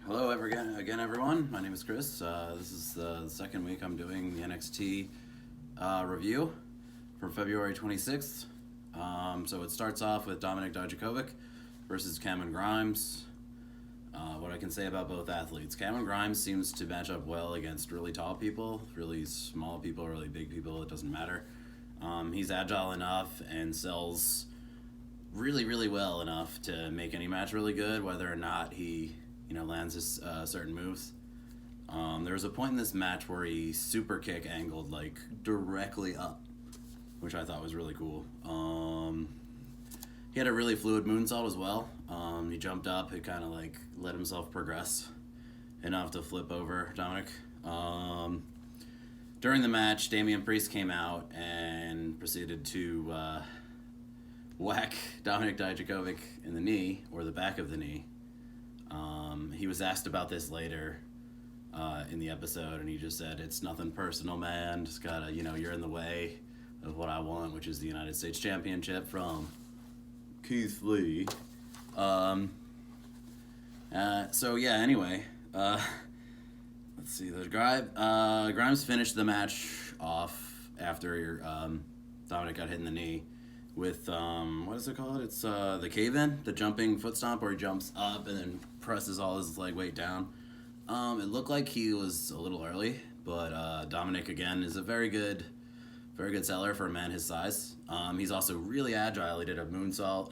Again, everyone. My name is Chris. This is the second week I'm doing the NXT review for February 26th. So it starts off with Dominik Dijakovic versus Cameron Grimes. What I can say about both athletes. Cameron Grimes seems to match up well against really tall people, really small people, really big people. It doesn't matter. He's agile enough and sells really, really well enough to make any match really good, whether or not he lands his certain moves. There was a point in this match where he super kick angled directly up, which I thought was really cool. He had a really fluid moonsault as well. He jumped up, he kind of let himself progress enough to flip over Dominik. During the match, Damian Priest came out and proceeded to whack Dominik Dijakovic in the knee, or the back of the knee. He was asked about this later in the episode, and he just said, "It's nothing personal, man. Just gotta, you're in the way of what I want, which is the United States Championship from Keith Lee." Anyway, let's see. Grimes finished the match off after Dominik got hit in the knee with, what is it called? It's the cave-in, the jumping foot stomp, where he jumps up and then presses all his leg weight down. It looked like he was a little early, but Dominik, again, is a very good seller for a man his size. He's also really agile. He did a moonsault.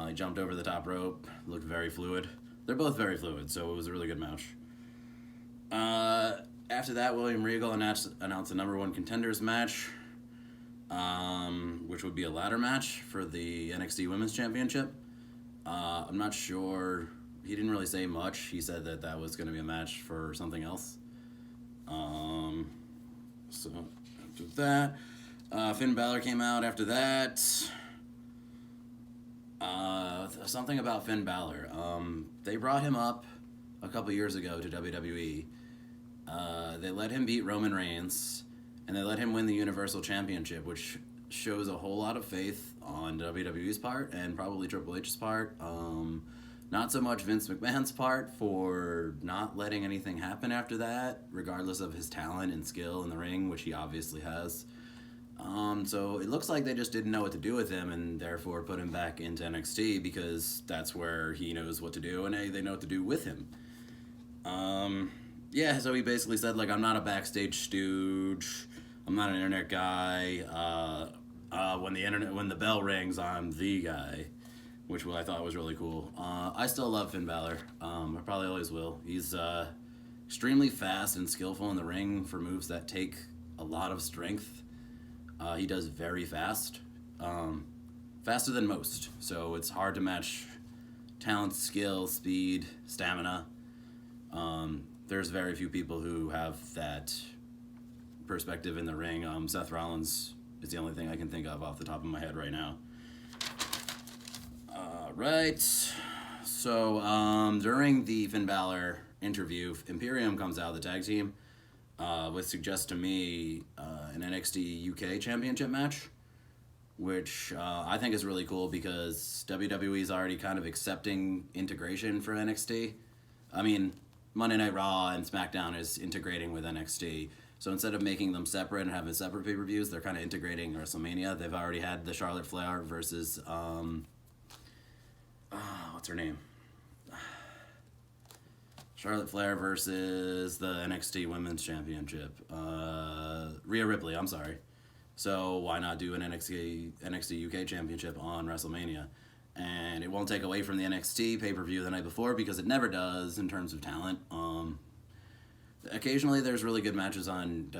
He jumped over the top rope, looked very fluid. They're both very fluid, so it was a really good match. After that, William Regal announced the number one contenders match, which would be a ladder match for the NXT Women's Championship. I'm not sure. He didn't really say much. He said that was going to be a match for something else. So after that, Finn Balor came out after that. Something about Finn Balor. They brought him up a couple years ago to WWE. They let him beat Roman Reigns, and they let him win the Universal Championship, which shows a whole lot of faith on WWE's part and probably Triple H's part. Not so much Vince McMahon's part for not letting anything happen after that, regardless of his talent and skill in the ring, which he obviously has. So it looks like they just didn't know what to do with him, and therefore put him back into NXT because that's where he knows what to do, and they know what to do with him. So he basically said, I'm not a backstage stooge. I'm not an internet guy. When the bell rings, I'm the guy, which I thought was really cool. I still love Finn Balor. I probably always will. He's extremely fast and skillful in the ring for moves that take a lot of strength. He does very fast, faster than most. So it's hard to match talent, skill, speed, stamina. There's very few people who have that perspective in the ring. Seth Rollins is the only thing I can think of off the top of my head right now. Right. So during the Finn Balor interview, Imperium comes out, the tag team, which suggests to me an NXT UK Championship match, which I think is really cool because WWE is already kind of accepting integration for NXT. I mean, Monday Night Raw and SmackDown is integrating with NXT. So instead of making them separate and having separate pay-per-views, they're kind of integrating WrestleMania. They've already had the Charlotte Flair versus, what's her name? Charlotte Flair versus the NXT Women's Championship. Rhea Ripley, I'm sorry. So why not do an NXT UK Championship on WrestleMania? And it won't take away from the NXT pay-per-view the night before because it never does in terms of talent. Occasionally there's really good matches on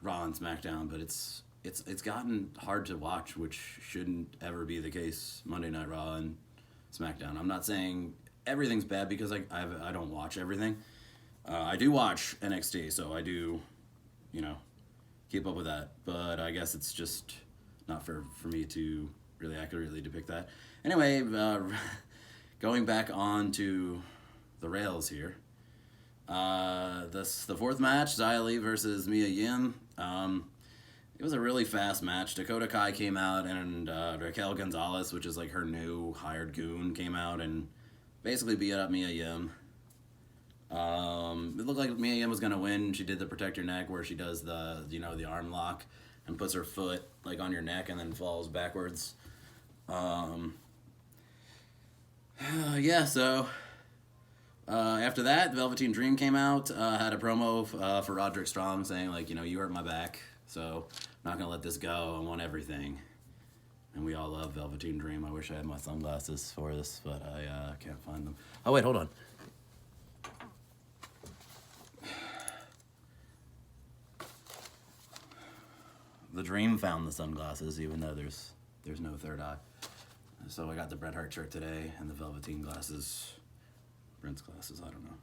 Raw and SmackDown, but it's gotten hard to watch, which shouldn't ever be the case. Monday Night Raw and SmackDown. I'm not saying everything's bad because I don't watch everything. I do watch NXT, so I do, keep up with that. But I guess it's just not fair for me to really accurately depict that. Anyway, going back onto the rails here. The fourth match, Xia Li versus Mia Yim. It was a really fast match. Dakota Kai came out, and Raquel Gonzalez, which is her new hired goon, came out and basically beat up Mia Yim. It looked like Mia Yim was gonna win. She did the protect your neck where she does the arm lock and puts her foot like on your neck and then falls backwards. Yeah, so after that, Velveteen Dream came out, had a promo for Roderick Strong saying, like, you hurt my back, so I'm not going to let this go. I want everything. And we all love Velveteen Dream. I wish I had my sunglasses for this, but I can't find them. Oh, wait, hold on. The Dream found the sunglasses, even though there's no third eye. So I got the Bret Hart shirt today and the Velveteen glasses. Brent's glasses, I don't know.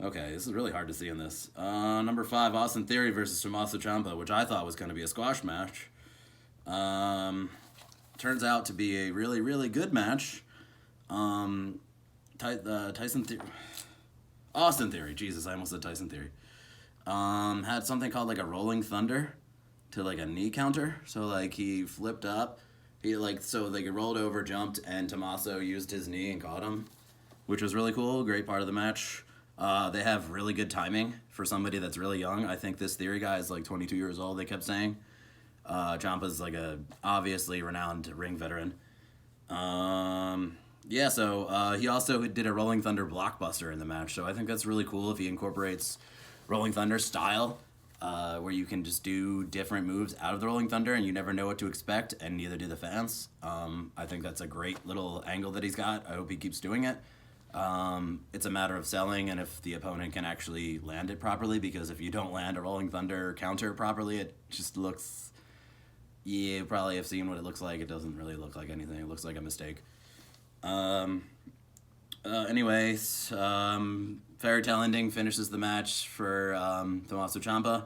Okay, this is really hard to see in this. Number 5, Austin Theory versus Tommaso Ciampa, which I thought was going to be a squash match. Turns out to be a really, really good match. Austin Theory, Jesus, I almost said Tyson Theory. Had something called like a rolling thunder to like a knee counter. So like he flipped up. He rolled over, jumped, and Tommaso used his knee and caught him, which was really cool. Great part of the match. They have really good timing for somebody that's really young. I think this Theory guy is like 22 years old, they kept saying. Ciampa's like a obviously renowned ring veteran. He also did a Rolling Thunder blockbuster in the match, so I think that's really cool if he incorporates Rolling Thunder style, where you can just do different moves out of the Rolling Thunder and you never know what to expect, and neither do the fans. I think that's a great little angle that he's got. I hope he keeps doing it. It's a matter of selling and if the opponent can actually land it properly, because if you don't land a Rolling Thunder counter properly, it just looks... Yeah, you probably have seen what it looks like. It doesn't really look like anything. It looks like a mistake. Fairy Tale Ending finishes the match for Tommaso Ciampa.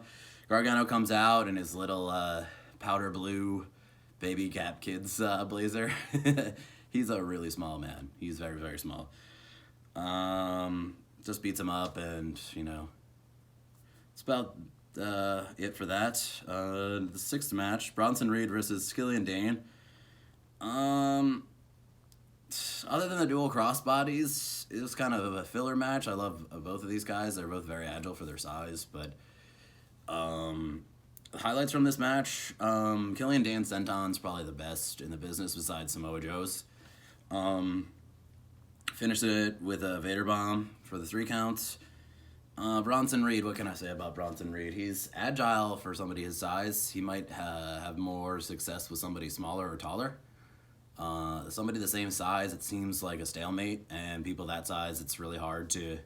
Gargano comes out in his little powder blue baby Gap Kids blazer. He's a really small man. He's very, very small. Just beats him up, and, it's about it for that. The 6th match, Bronson Reed versus Killian Dane. Other than the dual crossbodies, it was kind of a filler match. I love both of these guys. They're both very agile for their size, but highlights from this match, Killian Dane's senton's probably the best in the business besides Samoa Joe's. Finished it with a Vader Bomb for the 3 counts. Bronson Reed, what can I say about Bronson Reed? He's agile for somebody his size. He might have more success with somebody smaller or taller. Somebody the same size, it seems like a stalemate, and people that size, it's really hard to,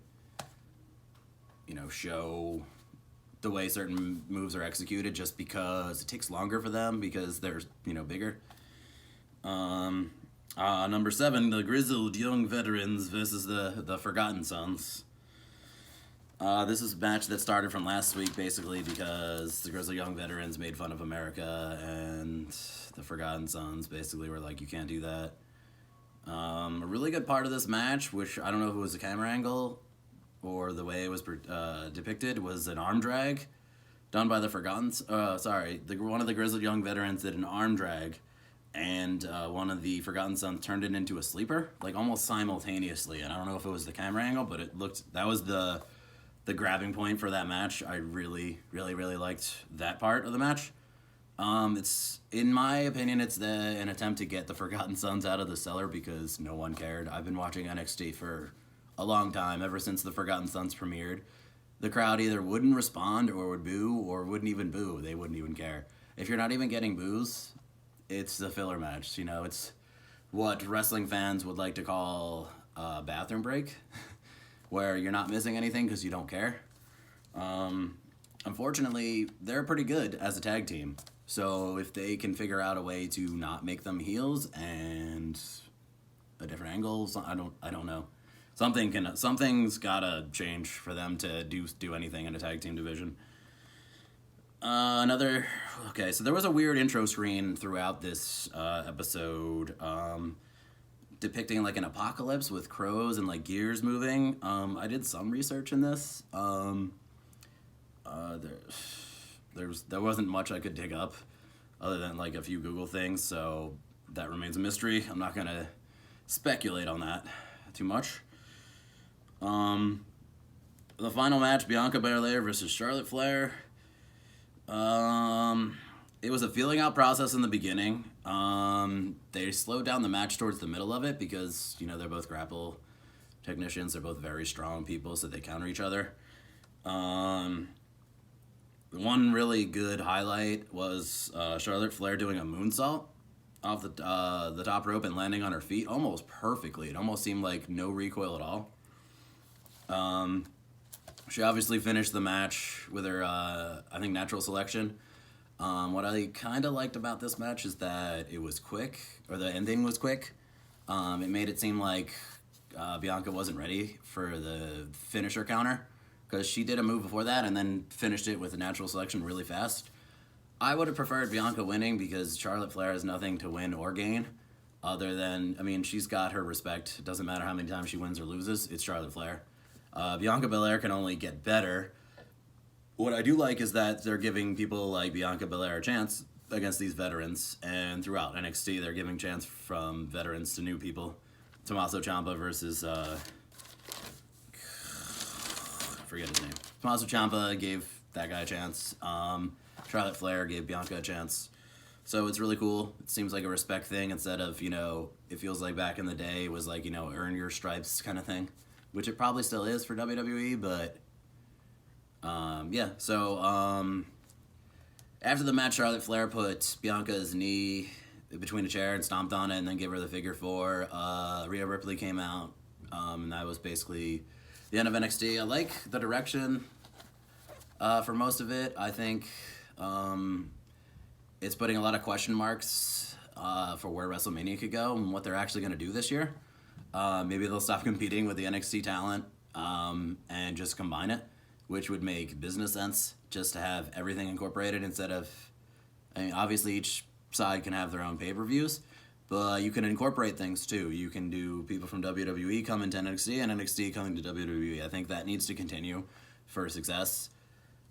show the way certain moves are executed, just because it takes longer for them because they're, bigger. Number 7, the Grizzled Young Veterans versus the Forgotten Sons. This is a match that started from last week, basically, because the Grizzled Young Veterans made fun of America, and the Forgotten Sons basically were like, you can't do that. A really good part of this match, which I don't know if it was the camera angle or the way it was depicted, was an arm drag done by the one of the Grizzled Young Veterans did an arm drag, and one of the Forgotten Sons turned it into a sleeper, like almost simultaneously. And I don't know if it was the camera angle, but that was the grabbing point for that match. I really, really, really liked that part of the match. It's, in my opinion, it's an attempt to get the Forgotten Sons out of the cellar because no one cared. I've been watching NXT for a long time, ever since the Forgotten Sons premiered. The crowd either wouldn't respond or would boo or wouldn't even boo. They wouldn't even care. If you're not even getting boos, it's a filler match. It's what wrestling fans would like to call a bathroom break, where you're not missing anything because you don't care. Unfortunately, they're pretty good as a tag team. So if they can figure out a way to not make them heels and a different angle, I don't know. Something's gotta change for them to do anything in a tag team division. So there was a weird intro screen throughout this episode, depicting like an apocalypse with crows and like gears moving. I did some research in this. There wasn't much I could dig up other than like a few Google things, so that remains a mystery. I'm not gonna speculate on that. too much. The final match, Bianca Belair versus Charlotte Flair. It was a feeling out process in the beginning. They slowed down the match towards the middle of it because, they're both grapple technicians. They're both very strong people, so they counter each other. One really good highlight was Charlotte Flair doing a moonsault off the top rope and landing on her feet almost perfectly. It almost seemed like no recoil at all. She obviously finished the match with her, natural selection. What I kind of liked about this match is that it was quick, or the ending was quick. It made it seem like Bianca wasn't ready for the finisher counter, because she did a move before that and then finished it with a natural selection really fast. I would have preferred Bianca winning because Charlotte Flair has nothing to win or gain other than, she's got her respect. It doesn't matter how many times she wins or loses. It's Charlotte Flair. Bianca Belair can only get better. What I do like is that they're giving people like Bianca Belair a chance against these veterans, and throughout NXT they're giving chance from veterans to new people. Tommaso Ciampa versus I forget his name. Tommaso Ciampa gave that guy a chance. Charlotte Flair gave Bianca a chance. So it's really cool. It seems like a respect thing instead of, it feels like back in the day it was like, earn your stripes kind of thing, which it probably still is for WWE, but after the match, Charlotte Flair put Bianca's knee between a chair and stomped on it and then gave her the figure four. Rhea Ripley came out, and that was basically the end of NXT. I like the direction for most of it. I think it's putting a lot of question marks for where WrestleMania could go and what they're actually going to do this year. Maybe they'll stop competing with the NXT talent and just combine it, which would make business sense, just to have everything incorporated instead of, obviously each side can have their own pay-per-views, but you can incorporate things too. You can do people from WWE coming to NXT and NXT coming to WWE. I think that needs to continue for success.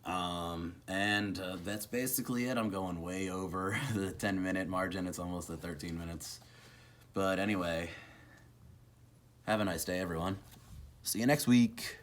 That's basically it. I'm going way over the 10-minute margin. It's almost at 13 minutes. But anyway, have a nice day, everyone. See you next week.